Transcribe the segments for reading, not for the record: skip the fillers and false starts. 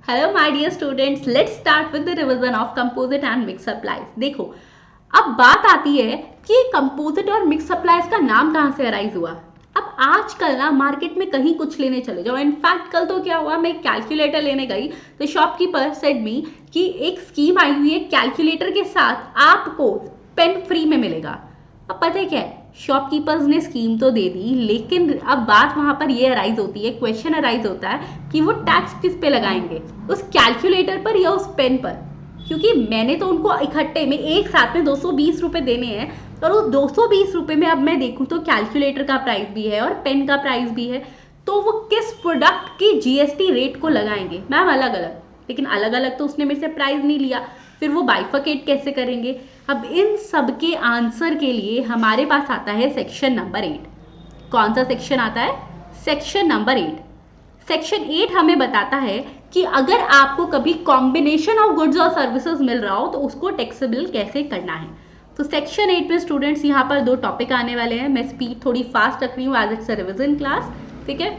Hello my dear students, let's start with the revision of composite and mix supplies. देखो, अब बात आती है कि कंपोजिट और मिक्स सप्लाईज का नाम कहाँ से अराइज हुआ। अब आजकल ना मार्केट में कहीं कुछ लेने चले जाओ। इनफैक्ट कल तो क्या हुआ, मैं कैलकुलेटर लेने गई तो शॉपकीपर सेड मी कि एक स्कीम आई हुई है, कैलकुलेटर के साथ आपको पेन फ्री में मिलेगा। अब पता है क्या है, शॉपकीपर्स ने स्कीम तो दे दी, लेकिन अब बात वहां पर ये अराइज होती है, क्वेश्चन अराइज होता है कि वो टैक्स किस पे लगाएंगे, उस कैलकुलेटर पर या उस पेन पर। क्योंकि मैंने तो उनको इकट्ठे में एक साथ में 220 रुपए देने हैं, और उस 220 रुपए में अब मैं देखूं तो कैलकुलेटर का प्राइस भी है और पेन का प्राइस भी है, तो वो किस प्रोडक्ट की जीएसटी रेट को लगाएंगे मैम अलग अलग। लेकिन अलग अलग तो उसने मेरे से प्राइस नहीं लिया, फिर वो बाइफरकेट कैसे करेंगे। अब इन सब के आंसर के लिए हमारे पास आता है सेक्शन नंबर 8। कौन सा सेक्शन आता है? Section number 8। सेक्शन 8 हमें बताता है कि अगर आपको कभी कॉम्बिनेशन ऑफ गुड्स और सर्विसेज मिल रहा हो तो उसको टैक्सेबल कैसे करना है। तो सेक्शन 8 में स्टूडेंट्स यहाँ पर 2 टॉपिक आने वाले हैं। मैं स्पीड थोड़ी फास्ट रख रही हूँ as it's a revision class, ठीक है,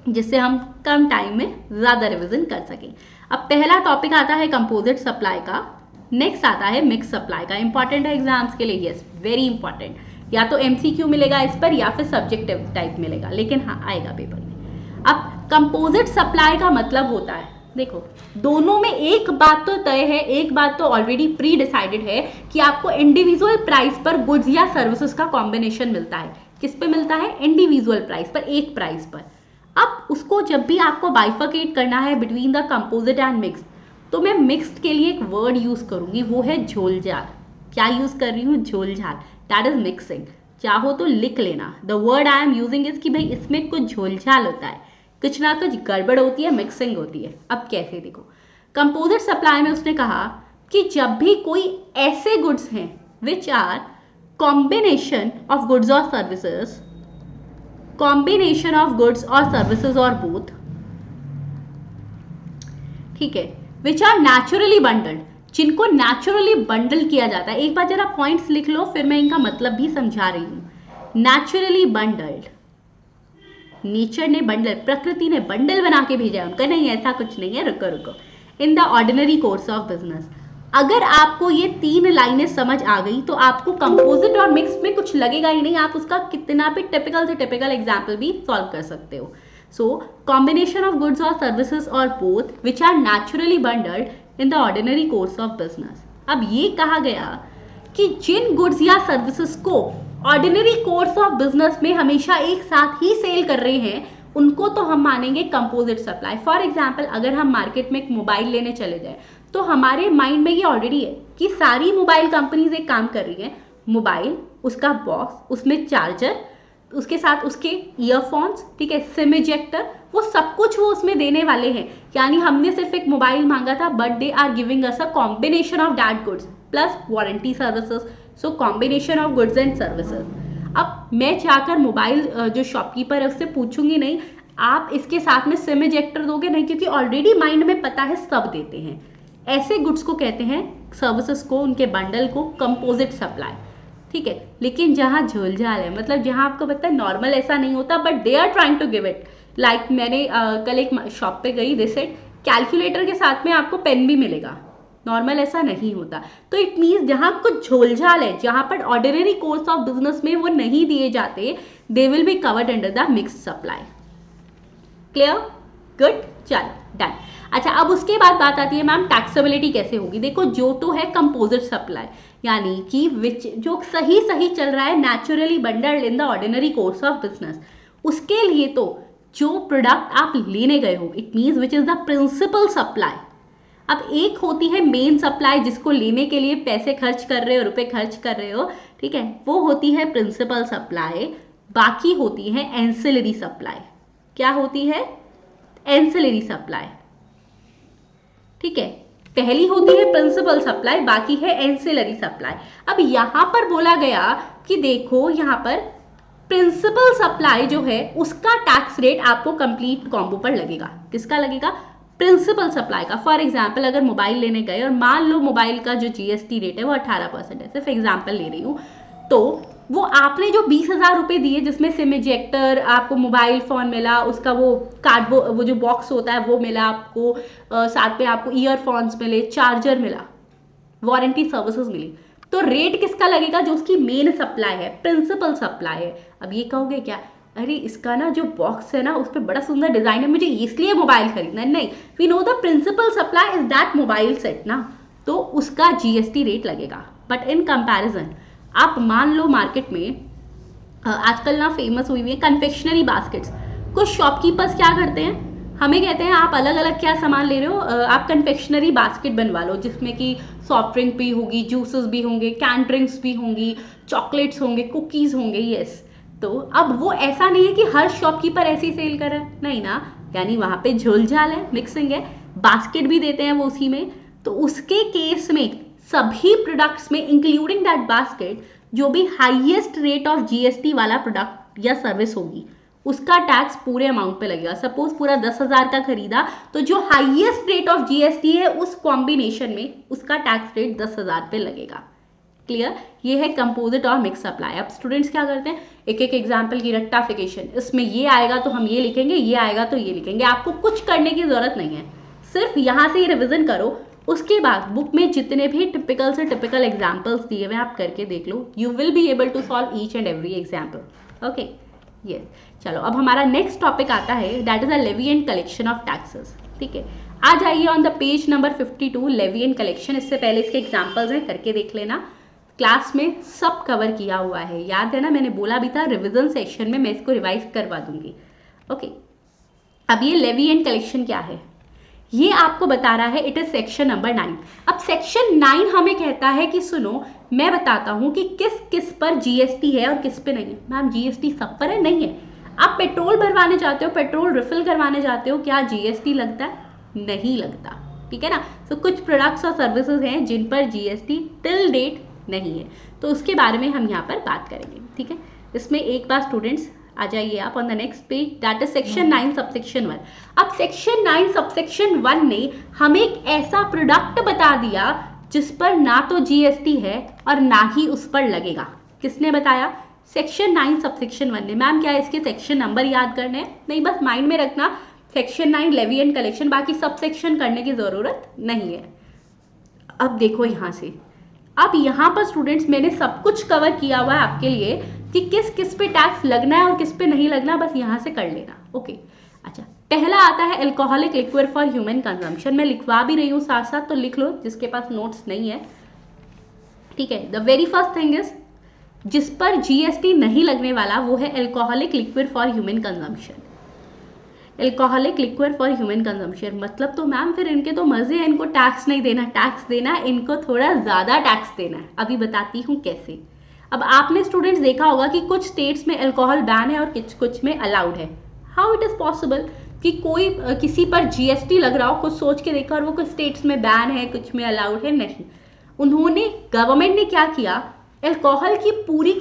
जिससे हम कम टाइम में ज़्यादा रिविजन कर सकें। अब पहला टॉपिक आता है कंपोजिट सप्लाई का, नेक्स्ट आता है मिक्स सप्लाई का। इंपॉर्टेंट है एग्जाम्स के लिए, यस वेरी इंपॉर्टेंट। या तो एमसीक्यू मिलेगा इस पर या फिर सब्जेक्टिव टाइप मिलेगा, लेकिन हाँ आएगा पेपर में। अब कंपोजिट सप्लाई का मतलब होता है, देखो दोनों में एक बात तो तय है, एक बात तो ऑलरेडी प्री डिसाइडेड है कि आपको इंडिविजुअल प्राइस पर गुड्स या सर्विसेज का कॉम्बिनेशन मिलता है। किस पे मिलता है? इंडिविजुअल प्राइस पर, एक प्राइस पर। अब उसको जब भी आपको बाइफरकेट करना है between the composite and mix, तो मैं मिक्स्ड के लिए एक वर्ड यूज करूंगी, वो है झोलझाल। क्या यूज कर रही हूँ? झोलझाल, दैट इज मिक्सिंग। चाहो तो लिख लेना, the word I am using is कि भाई इसमें कुछ झोलझाल होता है, कुछ ना कुछ गड़बड़ होती है, मिक्सिंग होती है। अब कैसे? देखो, कंपोजिट सप्लाई में उसने कहा कि जब भी कोई ऐसे गुड्स हैं which are combination of goods और सर्विसेज, कॉम्बिनेशन ऑफ गुड्स और सर्विसेज और बोथ, ठीक है, विच आर नेचुरली बंडल्ड, जिनको नेचुरली बंडल किया जाता है। एक बार जरा पॉइंट्स लिख लो, फिर मैं इनका मतलब भी समझा रही हूं। नेचुरली बंडल्ड, नेचर ने बंडल, प्रकृति ने बंडल बना के भेजा है उनका, नहीं ऐसा कुछ नहीं है, रुको रुको। इन the ordinary course of business. अगर आपको ये 3 लाइनें समझ आ गई तो आपको कंपोजिट और मिक्स में कुछ लगेगा ही नहीं, आप उसका कितना भी टिपिकल से टिपिकल एग्जाम्पल भी सॉल्व कर सकते हो। सो कॉम्बिनेशन ऑफ गुड्स और सर्विसेज और both which are naturally bundled in the ordinary course of business. अब ये कहा गया कि जिन गुड्स या सर्विसेज को ऑर्डिनरी कोर्स ऑफ बिजनेस में हमेशा एक साथ ही सेल कर रहे हैं, उनको तो हम मानेंगे कंपोजिट सप्लाई। फॉर एग्जाम्पल, अगर हम मार्केट में एक मोबाइल लेने चले जाए तो हमारे माइंड में ये ऑलरेडी है कि सारी मोबाइल कंपनीज एक काम कर रही हैं, मोबाइल, उसका बॉक्स, उसमें चार्जर, उसके साथ उसके ईयरफोन्स, ठीक है, सिम इजेक्टर, वो सब कुछ वो उसमें देने वाले हैं। यानी हमने सिर्फ एक मोबाइल मांगा था, but they are giving us a combination of that goods plus warranty services. So combination of goods and services. अब मैं जाकर मोबाइल जो शॉपकीपर है उससे पूछूंगी नहीं आप इसके साथ में सिम इजेक्टर दोगे, नहीं, क्योंकि ऑलरेडी माइंड में पता है सब देते हैं। ऐसे गुड्स को कहते हैं, सर्विसेज को, उनके बंडल को कंपोजिट सप्लाई, ठीक है। लेकिन जहाँ झोलझाल है, मतलब जहाँ आपको पता है नॉर्मल ऐसा नहीं होता, but they are trying to give it. Like मैंने कल एक शॉप पे गई, दे सेड कैलकुलेटर के साथ में आपको पेन भी मिलेगा, नॉर्मल ऐसा नहीं होता। तो इट मीन्स जहाँ कुछ झोलझाल है, जहाँ पर ऑर्डिनरी कोर्स ऑफ बिजनेस में वो नहीं दिए जाते, they will be covered under the mix supply. Clear? Good, चल डन। अच्छा, अब उसके बाद बात आती है मैम टैक्सेबिलिटी कैसे होगी। देखो, जो तो है कंपोजिट सप्लाई, यानी कि विच जो सही सही चल रहा है, naturally bundled in the ordinary course of business, उसके लिए तो जो प्रोडक्ट आप लेने गए हो, it means which is the principal supply. अब एक होती है मेन सप्लाई, जिसको लेने के लिए पैसे खर्च कर रहे हो, रुपए खर्च कर रहे हो, ठीक है, वो होती है प्रिंसिपल सप्लाई। बाकी होती है एंसिलरी सप्लाई। क्या होती है? एंसिलरी सप्लाई, ठीक है। पहली होती है प्रिंसिपल सप्लाई, बाकी है एंसिलरी सप्लाई। अब यहां पर बोला गया कि देखो, यहां पर प्रिंसिपल सप्लाई जो है उसका टैक्स रेट आपको कंप्लीट कॉम्बो पर लगेगा। किसका लगेगा? प्रिंसिपल सप्लाई का। फॉर एग्जाम्पल, अगर मोबाइल लेने गए और मान लो मोबाइल का जो जीएसटी रेट है वो 18% है, सिर्फ एग्जाम्पल ले रही हूँ, तो वो आपने जो 20,000 रुपये दिए जिसमें सिम इजेक्टर, आपको मोबाइल फ़ोन मिला, उसका वो कार्डबोर्ड वो जो बॉक्स होता है वो मिला आपको, साथ में आपको ईयरफोन्स मिले, चार्जर मिला, वारंटी सर्विसेज मिली, तो रेट किसका लगेगा? जो उसकी मेन सप्लाई है, प्रिंसिपल सप्लाई है। अब ये कहोगे क्या, अरे इसका ना जो बॉक्स है ना उस पर बड़ा सुंदर डिजाइन है, मुझे इसलिए मोबाइल खरीदना है। नहीं, we know the principal supply is that mobile set ना, तो उसका जीएसटी रेट लगेगा। बट इन कंपैरिजन आप मान लो मार्केट में आजकल ना फेमस हुई है कन्फेक्शनरी बास्केट्स। कुछ शॉपकीपर्स क्या करते हैं, हमें कहते हैं आप अलग अलग क्या सामान ले रहे हो, आप कन्फेक्शनरी बास्केट बनवा लो जिसमें कि सॉफ्ट ड्रिंक भी होगी, जूसेस भी होंगे, कैन ड्रिंक्स भी होंगी, चॉकलेट्स होंगे, कुकीज़ होंगे। यस, तो अब वो ऐसा नहीं है कि हर शॉपकीपर ऐसे ही सेल कर रहा है, नहीं ना, यानी वहाँ पे झोलझाल है, मिक्सिंग है, बास्केट भी देते हैं वो उसी में। तो उसके केस में सभी प्रोडक्ट्स में इंक्लूडिंग दैट बास्केट जो भी हाईएस्ट रेट ऑफ जीएसटी वाला प्रोडक्ट या सर्विस होगी उसका टैक्स पूरे अमाउंट पे लगेगा। सपोज पूरा 10,000 का खरीदा तो जो हाईएस्ट रेट ऑफ जीएसटी है उस कॉम्बिनेशन में उसका टैक्स रेट 10,000 पे लगेगा। क्लियर? ये है कंपोजिट और मिक्स सप्लाई। अब स्टूडेंट्स क्या करते हैं, एक एक एग्जाम्पल की रट्टाफिकेशन, इसमें ये आएगा तो हम ये लिखेंगे, ये आएगा तो ये लिखेंगे। आपको कुछ करने की जरूरत नहीं है, सिर्फ यहाँ से रिविजन करो। उसके बाद बुक में जितने भी टिपिकल से टिपिकल एग्जाम्पल्स दिए हुए आप करके देख लो, you will be able to solve each and every example. Okay, yes. चलो अब हमारा नेक्स्ट टॉपिक आता है, that is a levy and collection of taxes. ठीक है, आ जाइए on the page number 52, levy and collection. इससे पहले इसके एग्जाम्पल्स हैं, करके देख लेना, क्लास में सब कवर किया हुआ है, याद है ना, मैंने बोला भी था रिविजन सेक्शन में मैं इसको रिवाइज करवा दूंगी। ओके, अब ये लेवी एंड कलेक्शन क्या है ये आपको बता रहा है, इट इज सेक्शन नंबर 9। अब सेक्शन 9 हमें कहता है कि सुनो, मैं बताता हूं कि किस किस पर जीएसटी है और किस पे नहीं है। मैम जीएसटी सब पर है? नहीं है। आप पेट्रोल भरवाने जाते हो, पेट्रोल रिफिल करवाने जाते हो, क्या जीएसटी लगता है? नहीं लगता। ठीक है ना। तो कुछ प्रोडक्ट्स और सर्विसेज हैं जिन पर जीएसटी टिल डेट नहीं है, तो उसके बारे में हम यहाँ पर बात करेंगे। ठीक है, इसमें एक बार स्टूडेंट्स आ जाइए आप on the next page, that is section 9 subsection 1। अब सेक्शन 9 सबसेक्शन 1 ने हमें एक ऐसा प्रोडक्ट बता दिया जिस पर ना तो जीएसटी है और ना ही उस पर लगेगा। किसने बताया? सेक्शन 9 सबसेक्शन 1 ने। मैम क्या इसके सेक्शन नंबर याद करने हैं? नहीं, बस माइंड में रखना सेक्शन 9 लेवी एंड कलेक्शन, बाकी सबसेक्शन करने की जरूरत नहीं है। अब देखो यहाँ से, अब यहाँ पर स्टूडेंट्स मैंने सब कुछ कवर किया हुआ है आपके लिए कि किस किस पे टैक्स लगना है और किस पे नहीं लगना, बस यहाँ से कर लेना। ओके, अच्छा, पहला आता है alcoholic liquid for human consumption. मैं लिखवा भी रही हूँ साथ साथ, तो लिख लो जिसके पास नोट्स नहीं है। ठीक है, the very first thing is, जिस पर जीएसटी नहीं लगने वाला वो है alcoholic liquid for human consumption. Alcoholic liquid for human consumption मतलब तो मैम फिर इनके तो मजे हैं, इनको टैक्स नहीं देना, टैक्स देना इनको थोड़ा ज़्यादा टैक्स देना है। अभी बताती हूँ कैसे। अब आपने स्टूडेंट्स देखा होगा कि कुछ स्टेट्स में अल्कोहल बैन है और कुछ में अलाउड है। हाउ इट इज़ पॉसिबल कि कोई किसी पर जीएसटी लग रहा हो, कुछ सोच के देखा, और वो कुछ स्टेट्स में बैन है, कुछ में अलाउड है? नहीं। उन्होंने, गवर्नमेंट ने क्या किया, अल्कोहल की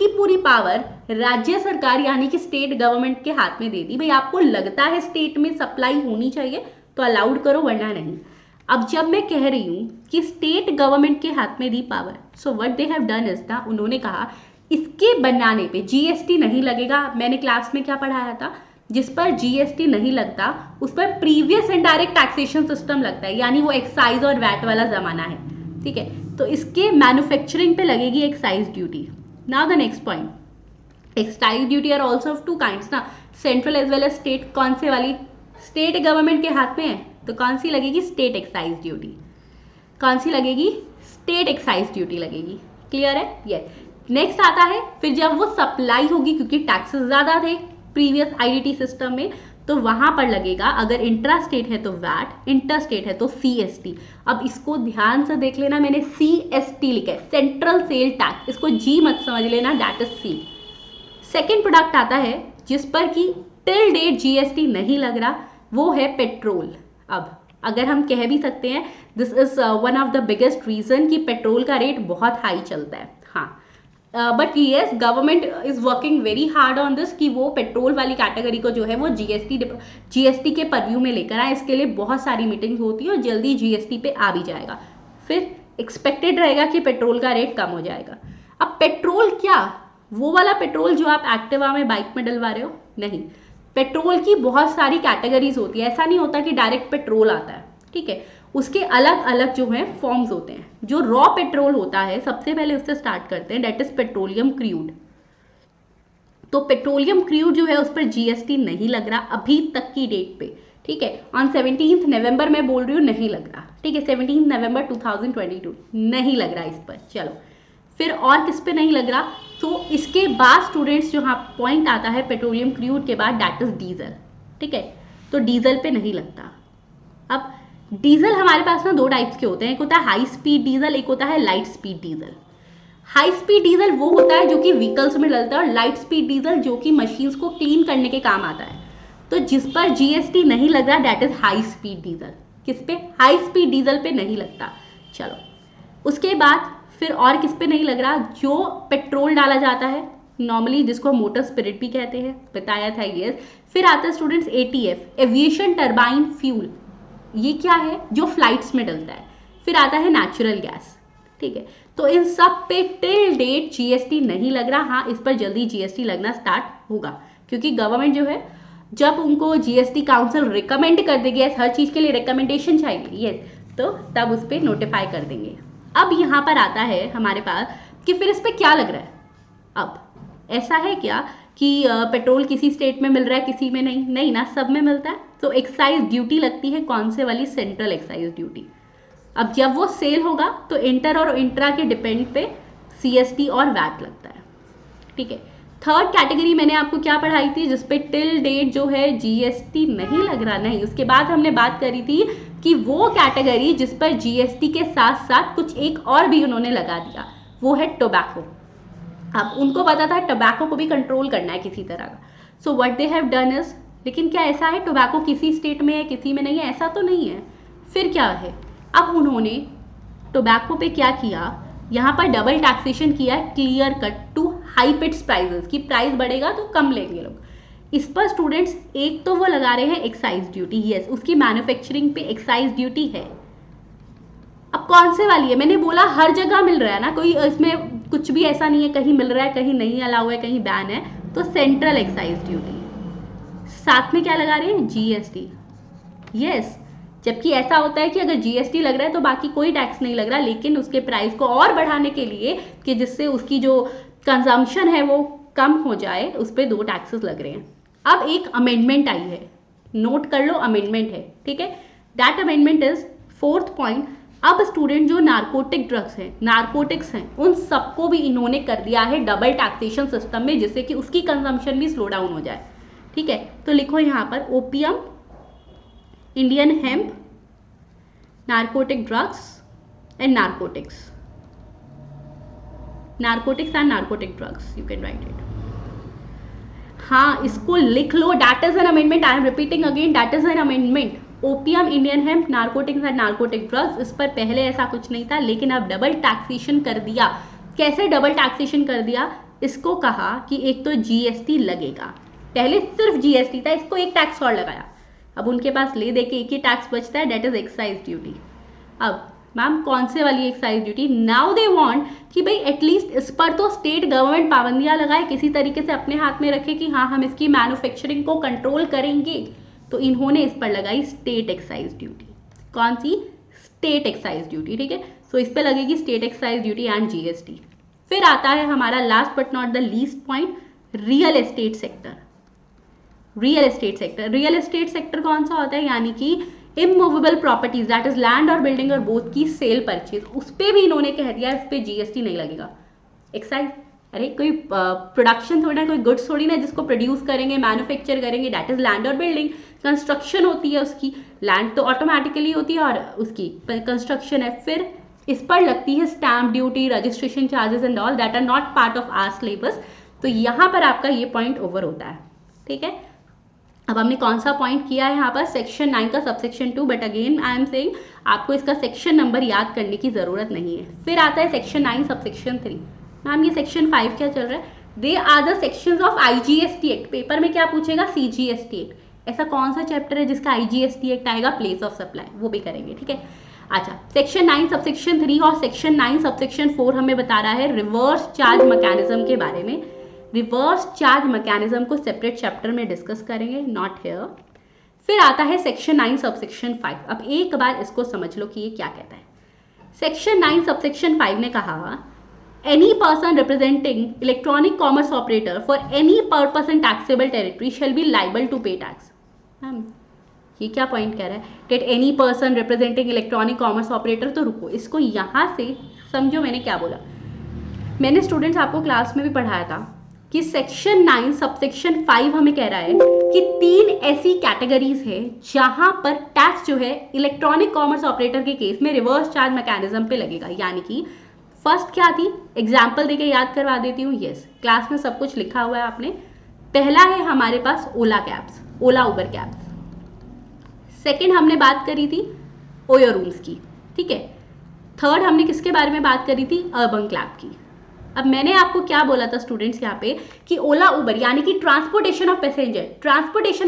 पूरी पावर राज्य सरकार यानी कि स्टेट गवर्नमेंट के हाथ में दे दी। भाई आपको लगता है स्टेट में सप्लाई होनी चाहिए तो अलाउड करो, वरना नहीं। अब जब मैं कह रही हूँ कि स्टेट गवर्नमेंट के हाथ में the power, so what they have done is that, उन्होंने कहा इसके बनाने पे जीएसटी नहीं लगेगा। मैंने क्लास में क्या पढ़ाया था, जिस पर जीएसटी नहीं लगता उस पर प्रीवियस इनडायरेक्ट टैक्सेशन सिस्टम लगता है, यानी वो एक्साइज और वैट वाला जमाना है। ठीक है, तो इसके मैन्युफैक्चरिंग पे लगेगी excise duty. Now the next point, excise duty are also of two kinds ना, central as well as state. कौन से वाली? स्टेट गवर्नमेंट के हाथ में है तो कौन सी लगेगी? State excise duty. कौन सी लगेगी? स्टेट एक्साइज ड्यूटी लगेगी। क्लियर है? यस। नेक्स्ट आता है, फिर जब वो सप्लाई होगी, क्योंकि टैक्सेस ज्यादा थे प्रीवियस आईडीटी सिस्टम में, तो वहां पर लगेगा, अगर इंट्रा स्टेट है तो वैट, इंटर स्टेट है तो सीएसटी। अब इसको ध्यान से देख लेना, मैंने सीएसटी लिखा है, सेंट्रल सेल टैक्स, इसको जी मत समझ लेना, that is C. Second product आता है जिस पर कि टिल डेट जीएसटी नहीं लग रहा, वो है पेट्रोल। अब अगर हम कह भी सकते हैं this is one of the biggest reason कि पेट्रोल का रेट बहुत हाई चलता है। हाँ, but yes, government is working very hard on this कि वो पेट्रोल वाली कैटेगरी को जो है वो जीएसटी के परव्यू में लेकर आए। इसके लिए बहुत सारी मीटिंग्स होती है और जल्दी जीएसटी पे आ भी जाएगा, फिर एक्सपेक्टेड रहेगा कि पेट्रोल का रेट कम हो जाएगा। अब पेट्रोल क्या, वो वाला पेट्रोल जो आप एक्टिवा में बाइक में डलवा रहे हो, नहीं। पेट्रोल की बहुत सारी कैटेगरीज होती है, ऐसा नहीं होता कि डायरेक्ट पेट्रोल आता है, ठीक है। उसके अलग अलग जो है फॉर्म्स होते हैं। जो रॉ पेट्रोल होता है, सबसे पहले उससे स्टार्ट करते हैं, डेट इज पेट्रोलियम क्रूड। तो पेट्रोलियम क्रूड जो है उस पर जीएसटी नहीं लग रहा अभी तक की डेट पे, ठीक है। ऑन 17 नवंबर में बोल रही हूँ नहीं लग रहा, ठीक है, 17 नवंबर 2022 नहीं लग रहा इस पर। चलो फिर और किस पे नहीं लग रहा, तो इसके बाद स्टूडेंट्स जो हाँ पॉइंट आता है पेट्रोलियम क्रूड के बाद, दैट इज डीजल, ठीक है। तो डीजल पे नहीं लगता। अब डीजल हमारे पास ना दो टाइप्स के होते हैं, एक होता है हाई स्पीड डीजल, एक होता है light speed diesel. High speed diesel वो होता है जो कि व्हीकल्स में डलता है, और लाइट स्पीड डीजल जो कि मशीन्स को क्लीन करने के काम आता है। तो जिस पर जीएसटी नहीं लग रहा that is high speed diesel. किस पे, हाई स्पीड डीजल पे नहीं लगता। चलो उसके बाद फिर और किस पे नहीं लग रहा, जो पेट्रोल डाला जाता है नॉर्मली, जिसको मोटर स्पिरिट भी कहते हैं, बताया था ये। फिर आता है students ETF, aviation turbine fuel, ये क्या है, जो फ्लाइट्स में डलता है। फिर आता है नेचुरल गैस, ठीक है। तो इन सब पे टिल डेट जीएसटी नहीं लग रहा। हाँ, इस पर जल्दी जीएसटी लगना स्टार्ट होगा, क्योंकि गवर्नमेंट जो है जब उनको जीएसटी काउंसिल रिकमेंड कर देगी, हर चीज के लिए रिकमेंडेशन चाहिए ये, तो तब उस पर नोटिफाई कर देंगे। अब यहाँ पर आता है हमारे पास कि फिर इस पर क्या लग रहा है। अब ऐसा है क्या कि पेट्रोल किसी स्टेट में मिल रहा है किसी में नहीं, नहीं ना, सब में मिलता है। तो एक्साइज ड्यूटी लगती है, कौन से वाली, सेंट्रल एक्साइज ड्यूटी। अब जब वो सेल होगा तो इंटर और इंट्रा के डिपेंड पे सीएसटी और वैट लगता है, ठीक है। थर्ड कैटेगरी मैंने आपको क्या पढ़ाई थी, जिसपे टिल डेट जो है जीएसटी नहीं लग रहा, नहीं। उसके बाद हमने बात करी थी कि वो कैटेगरी जिस पर जीएसटी के साथ साथ कुछ एक और भी उन्होंने लगा दिया, वो है टोबैको। अब उनको पता था टोबैको को भी कंट्रोल करना है किसी तरह का, so what they have done is, लेकिन क्या ऐसा है टोबैको किसी स्टेट में है किसी में नहीं है, ऐसा तो नहीं है। फिर क्या है, अब उन्होंने टोबैको पे क्या किया, यहाँ पर डबल टैक्सेशन किया, clear cut to high pits prices, की प्राइस बढ़ेगा तो कम लेंगे लोग। इस पर स्टूडेंट्स एक तो वो लगा रहे हैं एक्साइज ड्यूटी, यस, उसकी मैन्युफैक्चरिंग पे एक्साइज ड्यूटी है। अब कौन से वाली है, मैंने बोला हर जगह मिल रहा है ना, कोई इसमें कुछ भी ऐसा नहीं है कहीं मिल रहा है कहीं नहीं अलाउ है कहीं बैन है। तो सेंट्रल एक्साइज ड्यूटी, साथ में क्या लगा रहे हैं, जीएसटी, यस। जबकि ऐसा होता है कि अगर जीएसटी लग रहा है तो बाकी कोई टैक्स नहीं लग रहा, लेकिन उसके प्राइस को और बढ़ाने के लिए कि जिससे उसकी जो कंजम्पशन है वो कम हो जाए, उस पर दो टैक्सेस लग रहे हैं। अब एक अमेंडमेंट आई है, नोट कर लो, अमेंडमेंट है, ठीक है। That amendment is fourth point. अब स्टूडेंट जो नारकोटिक ड्रग्स हैं, नारकोटिक्स हैं, उन सबको भी इन्होंने कर दिया है डबल टैक्सेशन सिस्टम में, जिससे कि उसकी कंजम्पशन भी स्लो डाउन हो जाए, ठीक है। तो लिखो यहाँ पर opium, Indian hemp, narcotic drugs and narcotics, narcotics and narcotic drugs, you can write it. हाँ, इसको लिख लो, that is an amendment, I am repeating again, that is an amendment. Opium, Indian hemp, narcotics and narcotic drugs, इस पर पहले ऐसा कुछ नहीं था, लेकिन अब डबल टैक्सेशन कर दिया। कैसे डबल टैक्सेशन कर दिया, इसको कहा कि एक तो जीएसटी लगेगा, पहले सिर्फ जीएसटी था, इसको एक टैक्स और लगाया। अब उनके पास ले दे के एक ही टैक्स बचता है, दैट इज एक्साइज ड्यूटी। अब मैम कौन से वाली excise duty, now they want कि भाई एटलीस्ट इस पर तो स्टेट गवर्नमेंट पाबंदियां लगाए, किसी तरीके से अपने हाथ में रखे कि हाँ हम इसकी मैन्युफैक्चरिंग को कंट्रोल करेंगे। तो इन्होंने इस पर लगाई स्टेट एक्साइज ड्यूटी। कौन सी, स्टेट एक्साइज ड्यूटी, ठीक है। सो इस पर लगेगी state excise duty and GST. फिर आता है हमारा last but not the least point, real estate sector. Real estate sector, real estate sector कौन सा होता है, यानी कि immovable properties, that is land और बिल्डिंग और बोथ की सेल परचेज, उस पर भी इन्होंने कह दिया इस पर जीएसटी नहीं लगेगा, एक्साइज। अरे कोई प्रोडक्शन थोड़ी ना, कोई गुड्स थोड़ी ना जिसको प्रोड्यूस करेंगे मैन्युफैक्चर करेंगे, दैट इज लैंड और बिल्डिंग। कंस्ट्रक्शन होती है उसकी, लैंड तो ऑटोमेटिकली होती है और उसकी कंस्ट्रक्शन है। फिर इस पर लगती है stamp duty, registration charges and all that are not part of our syllabus. तो यहाँ पर आपका ये पॉइंट ओवर होता है, ठीक है। अब हमने कौन सा पॉइंट किया है यहाँ पर, सेक्शन 9 का subsection 2, but again I am saying आपको इसका सेक्शन नंबर याद करने की जरूरत नहीं है। फिर आता है सेक्शन 9 सबसेक्शन 3। मैम ये सेक्शन 5 क्या चल रहा है, they are the sections of IGST act. Paper में क्या पूछेगा, सीजीएसटी एक्ट। ऐसा कौन सा चैप्टर है जिसका आईजीएसटी एक्ट आएगा, प्लेस ऑफ सप्लाई, वो भी करेंगे, ठीक है। अच्छा, सेक्शन 9 सबसेक्शन 3 और सेक्शन 9 सबसेक्शन 4 हमें बता रहा है रिवर्स चार्ज मैकेनिज्म के बारे में। रिवर्स चार्ज मैकेनिज्म को सेपरेट चैप्टर में डिस्कस करेंगे, नॉट हियर। फिर आता है सेक्शन 9 सबसेक्शन 5। अब एक बार इसको समझ लो कि ये क्या कहता है। सेक्शन 9 सबसेक्शन 5 ने कहा any person representing electronic commerce operator for any purpose in taxable territory shall be liable to pay tax. ये क्या पॉइंट कह रहा है? That any person representing electronic commerce operator. तो रुको, इसको यहाँ से समझो मैंने क्या बोला। मैंने स्टूडेंट्स आपको क्लास में भी पढ़ाया था कि सेक्शन 9 सबसेक्शन 5 हमें कह रहा है कि 3 ऐसी कैटेगरीज है जहां पर टैक्स जो है इलेक्ट्रॉनिक कॉमर्स ऑपरेटर के केस में रिवर्स चार्ज मैकेनिज्म पे लगेगा। यानी कि फर्स्ट क्या थी, एग्जाम्पल देके याद करवा देती हूँ। यस, क्लास में सब कुछ लिखा हुआ है आपने। पहला है हमारे पास ओला कैब्स, ओला उबर कैब्स। सेकेंड हमने बात करी थी ओयो रूम्स की, ठीक है। थर्ड हमने किसके बारे में बात करी थी? अर्बन क्लैब की। अब मैंने आपको क्या बोला था स्टूडेंट्स यहाँ पे कि ओला उबर यानी कि ट्रांसपोर्टेशन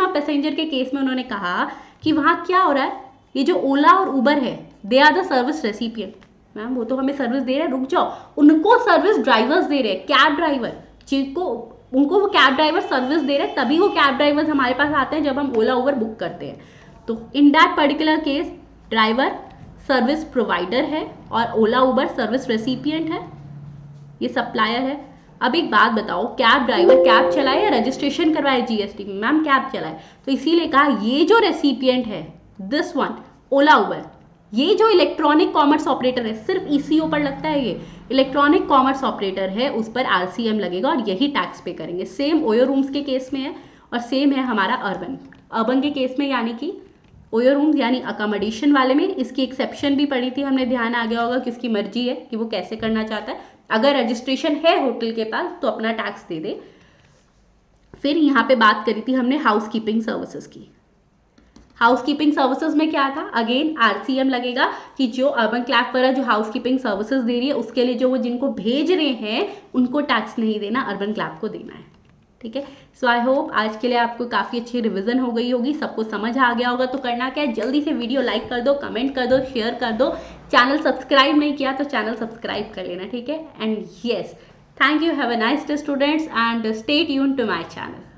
ऑफ पैसेंजर के केस में उन्होंने कहा कि वहाँ क्या हो रहा है, ये जो ओला और उबर है they are the service recipient. Ma'am वो तो हमें सर्विस दे रहे हैं, रुक जाओ, उनको सर्विस ड्राइवर्स दे रहे हैं, कैब ड्राइवर, जिनको उनको वो कैब ड्राइवर सर्विस दे रहे हैं, तभी वो कैब ड्राइवर्स हमारे पास आते हैं जब हम ओला उबर बुक करते हैं। तो in that particular case driver service provider है और ओला उबर सर्विस रेसिपिएंट है, ये सप्लायर है। अब एक बात बताओ, कैब ड्राइवर कैब चलाए या रजिस्ट्रेशन करवाए जीएसटी में? मैम कैब चलाए, तो इसीलिए कहा ये जो रेसिपिएंट है दिस वन ओला उबर, ये जो इलेक्ट्रॉनिक कॉमर्स ऑपरेटर है, सिर्फ ईसीओ पर लगता है, ये इलेक्ट्रॉनिक कॉमर्स ऑपरेटर है, उस पर आरसीएम लगेगा और यही टैक्स पे करेंगे। सेम ओयो रूम्स के केस में है और सेम है हमारा अर्बन के केस में, यानी कि ओयो रूम्स यानी अकोमोडेशन वाले में इसकी एक्सेप्शन भी पड़ी थी, हमने ध्यान आ गया होगा कि उसकी मर्जी है कि वो कैसे करना चाहता है। अगर रजिस्ट्रेशन है होटल के पास तो अपना टैक्स दे दे। फिर यहाँ पे बात करी थी हमने हाउसकीपिंग सर्विसेज की। हाउसकीपिंग सर्विसेज में क्या था? अगेन आरसीएम लगेगा कि जो अर्बन क्लैब पर जो हाउसकीपिंग सर्विसेज दे रही है उसके लिए जो वो जिनको भेज रहे हैं उनको टैक्स नहीं देना, अर्बन क्लैब को देना है, ठीक है। सो आई होप आज के लिए आपको काफ़ी अच्छी रिवीजन हो गई होगी, सबको समझ आ गया होगा। तो करना क्या है, जल्दी से वीडियो लाइक कर दो, कमेंट कर दो, शेयर कर दो। चैनल सब्सक्राइब नहीं किया तो चैनल सब्सक्राइब कर लेना, ठीक है। And yes, thank you, have a nice day students and stay tuned to my channel.